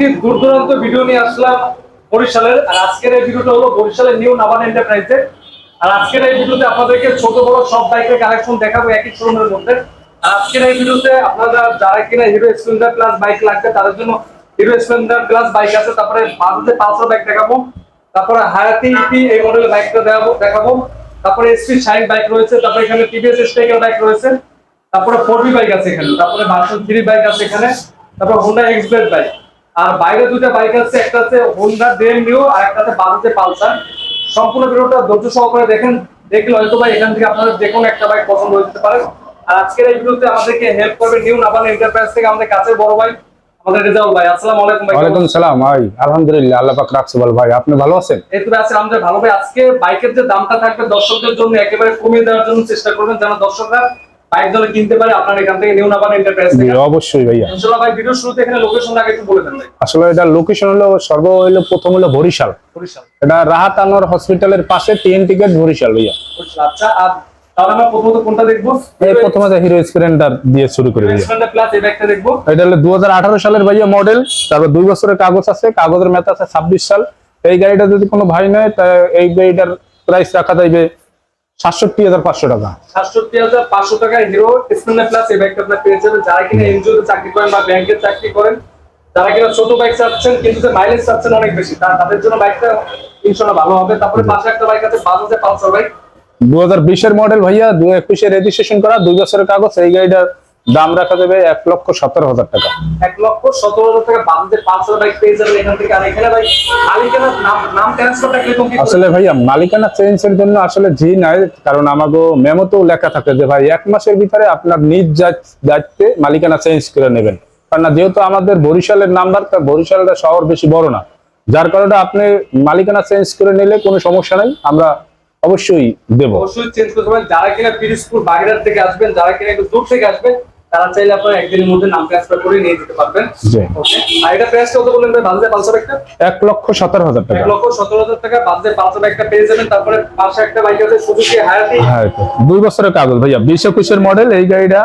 একটি দূরদূরান্ত ভিডিও নিয়ে আসলাম বরিশালের। আর আজকের এই ভিডিওটা হলো বরিশালের নিউ নাভান এন্টারপ্রাইজের। আর আজকের এই ভিডিওতে আপনাদেরকে ছোট বড় সব বাইকের কালেকশন দেখাবো একই শোরুমের মধ্যে। আর আজকের এই ভিডিওতে আপনারা যারা কিনা হিরো স্প্লেন্ডার প্লাস বাইক লাগবে তাদের জন্য হিরো স্প্লেন্ডার প্লাস বাইক আছে, তারপরে বাজাজের পালসার বাইক দেখাবো, তারপরে হায়াতি ইপি এই মডেলের বাইকটা দেখাবো, তারপরে এসপি শাইন বাইক রয়েছে, তারপরে এখানে টিভিএস স্ট্রাইকার বাইক রয়েছে, তারপরে 4B বাইক আছে এখানে, তারপরে ভার্সন 3 বাইক আছে এখানে, তারপরে হোন্ডা এক্সপ্রেস বাইক। আর বাইরে দুটো বাইক আছে, একটা আছে হোন্ডা ড্রিম নিউ আর একটা আছে বাজাজের পালসার। সম্পূর্ণ ভিডিওটা ধৈর্য সহকারে দেখেন, দেখলে হয়তো ভাই এখান থেকে আপনাদের যে কোনো একটা বাইক পছন্দ হয়ে যেতে পারে। আর আজকের এই ভিডিওতে আমাদেরকে হেল্প করবে নিউ নাভান এন্টারপ্রাইজ থেকে আমাদের কাছের বড় ভাই আমাদের রেজাউল ভাই। আসসালামু আলাইকুম ভাই। ওয়ালাইকুম সালাম ভাই, আলহামদুলিল্লাহ আল্লাহ পাক রাখছে ভালো। ভাই আপনি ভালো আছেন? এই তো আছে আমাদের ভালো ভাই। আজকে বাইকের যে দামটা থাকবে দর্শকদের জন্য একেবারে কমিয়ে দেওয়ার জন্য চেষ্টা করবেন, যেন দর্শকরা বাইক দলে কিনতে পারে আপনার এখান থেকে নিউ নাভান এন্টারপ্রাইজ থেকে। অবশ্যই ভাইয়া। ইনশাআল্লাহ ভাই ভিডিও শুরুতে এখানে লোকেশনটা আগে একটু বলে দেন ভাই। আসলে এটা লোকেশন হলো প্রথম হলো বরিশাল। এটা রাহাত আনোয়ার হসপিটালের পাশে TNT গেট বরিশাল ভাইয়া। আচ্ছা, আর তাহলে আমরা প্রথমত কোনটা দেখবো? প্রথমে হিরো স্প্লেন্ডার দিয়ে শুরু করি ভাইয়া। স্প্লেন্ডার প্লাস এই বাইকটা দেখবো। এটা হলো 2018 সালের ভাইয়া মডেল, তারপর 2 বছরের কাগজ আছে, কাগজের মেয়াদ আছে 26 সাল। এই গাড়িটা যদি কোনো ভাই নেয় তা এই গাড়িটার প্রাইস রাখা যাবে ৬৭,৫০০ টাকা। ৬৭,৫০০ টাকায় হিরো স্প্লেন্ডার প্লাস এই বাইকটা আপনারা পেয়ে যাবেন। যারা কিনা এনজিওতে চাকরি করেন বা ব্যাংকে চাকরি করেন, যারা কিনা ছোট বাইক চাচ্ছেন কিন্তু মাইলেজ চাচ্ছেন অনেক বেশি, তাদের জন্য বাইকটা ইনশাআল্লাহ ভালো হবে। তারপরে পাশে একটা বাইক আছে বাজাজের পালসার বাইক, 2020 এর মডেল ভাইয়া, 2021 এ রেজিস্ট্রেশন করা, 2 বছরের কাগজ। এই গাড়িটার দাম রাখা যাবে ১,১৭,০০০ টাকা। ১,১৭,০০০ টাকা বাজাজের পালসার বাইক পেয়ে যাবেন এখান থেকে। আর এখানে ভাই মালিকানার নাম ট্রান্সফারটা কিরকম কি? আসলে ভাইয়া মালিকানা চেঞ্জের জন্য আসলে জি নাই, কারণ আমাগো মেমোতেও লেখা থাকে যে ভাই 1 মাসের ভিতরে আপনার নিজ দায়িত্বে মালিকানা চেঞ্জ করে নেবেন। কারণ যেহেতু আমাদের বরিশালের নাম্বার, তা বরিশালটা শহর বেশি বড় না, যার কারণে আপনি মালিকানা চেঞ্জ করে নিলে কোনো সমস্যা নাই, আমরা অবশ্যই দেবো। অবশ্যই চেঞ্জ করতে পারেন। যারা কিনা পিরিজপুর বাগেরহাট থেকে আসবেন, যারা কিনা একটু দূর থেকে আসবেন, তারা চাইলে আপনারা একদিনের মধ্যে নাম ট্রান্সফার করে নিয়ে যেতে পারবেন। ওকে, আর এটা প্রাইস কত বললেন ভাই বাজাজের পালসার একটা? ১,১৭,০০০ টাকা। ১,১৭,০০০ টাকা বাজাজের পালসার একটা পেয়ে যাবেন। তারপরে পাশে একটা বাইক আছে সুজুকি হায়াতি। হ্যাঁ, 2 বছরের কাগজ ভাইয়া, 2021 এর মডেল। এই গাড়িটা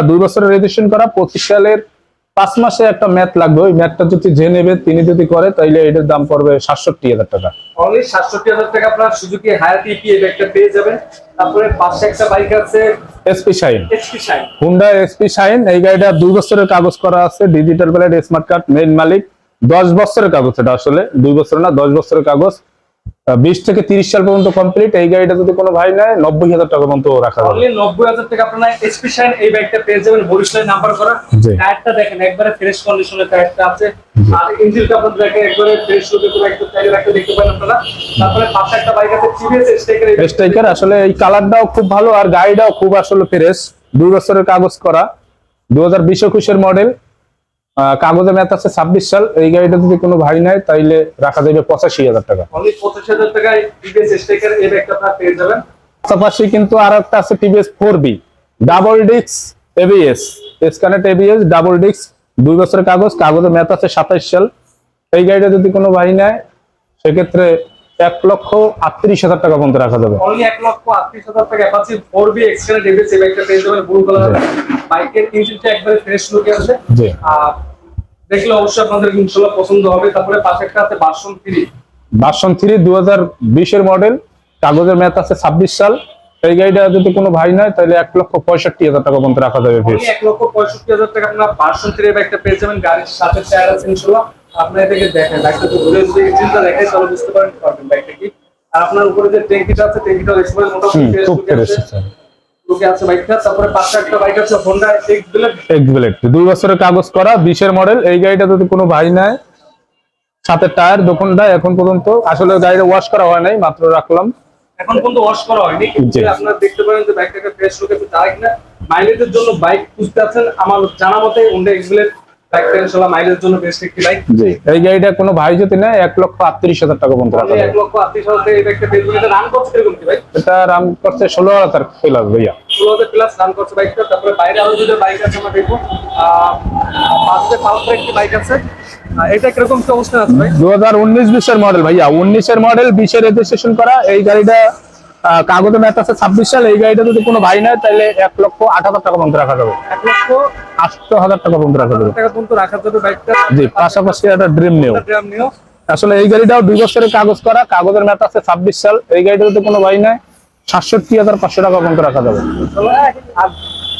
2 বছরের রেজিস্ট্রেশন করা, 25 সালের 5 মাসে একটা ম্যাথ লাগবে। ওই ম্যাথটা যদি যে নেবে তিনি যদি করে তাইলে এটার দাম পড়বে ৬৭,০০০ টাকা। অনলি ৬৭,০০০ টাকা আপনার সুজুকি হায়াতি ইপি এই বাইকটা পেয়ে যাবেন। তারপরে পাশে একটা বাইক আছে SP Shine, Shine, Honda SP Shine. এই গাড়িটা 2 বছরের কাগজ করা আছে, digital plate, smart card, main মালিক। 10 বছরের কাগজ, এটা আসলে 2 বছর না, 10 বছরের কাগজ। 20 থেকে 30 সাল পর্যন্ত কমপ্লিট। এই গাড়িটা যদি কোনো ভাই নেয় ৯০,০০০ টাকা পর্যন্ত রাখা যাবে। অনলি ৯০,০০০ টাকা আপনারা এসপি শাইন এই বাইকটা পেয়ে যাবেন। বরিশালের নাম্বার করা। টায়ারটা দেখেন একবারে ফ্রেশ কন্ডিশনের টায়ারটা আছে। আর ইঞ্জিনটা আপনারা দেখেন একবারে ফ্রেশ লুকে পুরো একদম চাইলে রাখতে দেখতে পারেন আপনারা। তারপরে পাশে একটা বাইক আছে টিভিএস স্ট্রাইকার। আসলে এই কালারটাও খুব ভালো আর গাড়িটাও খুব আসলে ফ্রেশ। 2 বছরের কাগজ করা, 2020-21 এর মডেল, কাগজে মেয়াদ আছে 26 সাল। এই গাড়িটা যদি কোনো ভাই নেয় তাইলে রাখা যাবে ৮৫,০০০ টাকা। অনলি ৮৫,০০০ টাকায় টিভিএস স্ট্রাইকার এই বাইকটা আপনারা পেয়ে যাবেন। পাশাপাশি কিন্তু আর একটা আছে TVS 4B double disc ABS, স্ক্যানেট ABS double disc, 2 বছরের কাগজ, কাগজে মেয়াদ আছে 27 সাল। এই গাড়িটা যদি কোনো ভাই নেয় সেক্ষেত্রে ১,৩৮,০০০ টাকা পর্যন্ত রাখা যাবে। অনলি ১,৩৮,০০০ টাকা অ্যাপাচি 4B স্ক্যানেট ABS এই বাইকটা পেয়ে যাবেন। ব্লু কালার বাইকের ইঞ্জিনটা একবারে ফ্রেশ লুকে আছে। জি, দেখলে অবশ্যই আপনাদের ইনশাআল্লাহ পছন্দ হবে। তারপরে পাশে একটা আছে ভার্সন 3 2020 এর মডেল, কাগজের মেয়াদ আছে 26 সাল। এই গাড়িটা যদি কোনো ভাই নেয় তাহলে ১,৬৫,০০০ টাকা পর্যন্ত রাখা যাবে। ১,৬৫,০০০ টাকা আপনারা ভার্সন 3 এর একটা পেয়ে যাবেন। গাড়ির সাথে টায়ার আছে ইনশাআল্লাহ। আপনি এটাকে দেখেন, বাইকটা তো ঘুরে যদি ইঞ্জিনটা দেখাই তাহলে বুঝতে পারবেন বাইকটা কি। আর আপনার উপরে যে ট্যাঙ্কিটা আছে, ট্যাঙ্কিটা এক্সপ্রেস মোটামুটি ফ্রেশ লুকে আছে বাইকটা। তারপরে পাশে একটা বাইক আছে হোন্ডা এক্সব্লেড, 2 বছরের কাগজ করা, 20 এর মডেল। এই গাড়িটা যদি কোনো ভাই নেয়, সাথে টায়ার দোকানটা এখন পর্যন্ত আসলে গাড়িটা ওয়াশ করা হয় নাই, মাত্র রাখলাম। এখন পর্যন্ত ওয়াশ করা হয়নি, কিন্তু আপনারা দেখতে পারেন যে বাইকটাকে ফ্রেশ লুকে আছে। যারা কিনা মাইলেজের জন্য বাইক খুঁজতে আছেন, আমার জানা মতে হোন্ডা এক্সব্লেড বাইকটা ইনশাআল্লাহ মাইলেজের জন্য বেস্ট একটি বাইক। জি, এই গাড়িটা কোনো ভাই যদি নেয় ১,৩৮,০০০ টাকা পর্যন্ত রাখা যাবে। ১,৩৮,০০০ টাকা এই বাইকটা পেয়ে যাবেন। এটা রান করছে কিরকম কি ভাই? এটা রান করছে ১৬,০০০ প্লাস ভাইয়া, ১৬,০০০ প্লাস রান করছে বাইকটা। তারপরে বাইরে আরো দুটো বাইক আছে আমরা দেখবো। পাশে পালসার একটি বাইক আছে। এটা কিরকম কি অবস্থা আছে ভাই? 2019-20 এর মডেল ভাইয়া, 19 এর মডেল, 20 এর রেজিস্ট্রেশন করা। এই গাড়িটা কাগজে ম্যাথ আছে 26 সাল। এই গাড়িটা যদি কোনো ভাই নেয় তাহলে 1,08,000 টাকা পর্যন্ত রাখা যাবে। 1,08,000 টাকা পর্যন্ত রাখা যাবে। টাকা পর্যন্ত রাখা যাবে বাইকটা। জি, পাশাপাশি একটা ড্রিম নিউ। ড্রাম নিও। আসলে এই গাড়িটাও 2 বছরের কাগজ করা, কাগজের ম্যাথ আছে 26 সাল। এই গাড়িটা যদি কোনো ভাই নেয় 67,500 টাকা পর্যন্ত রাখা যাবে।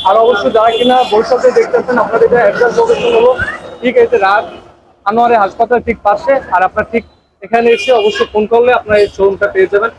আর অবশ্যই যারা কিনা বরিশালে দেখতেছেন, আপনাদের অ্যাড্রেস লোকেশন হলো ঠিক আছে রাত আনোয়ারে হাসপাতাল ঠিক পাশে। আর আপনার ঠিক এখানে এসে অবশ্যই ফোন করলে আপনার এই শোরুমটা পেয়ে যাবেন।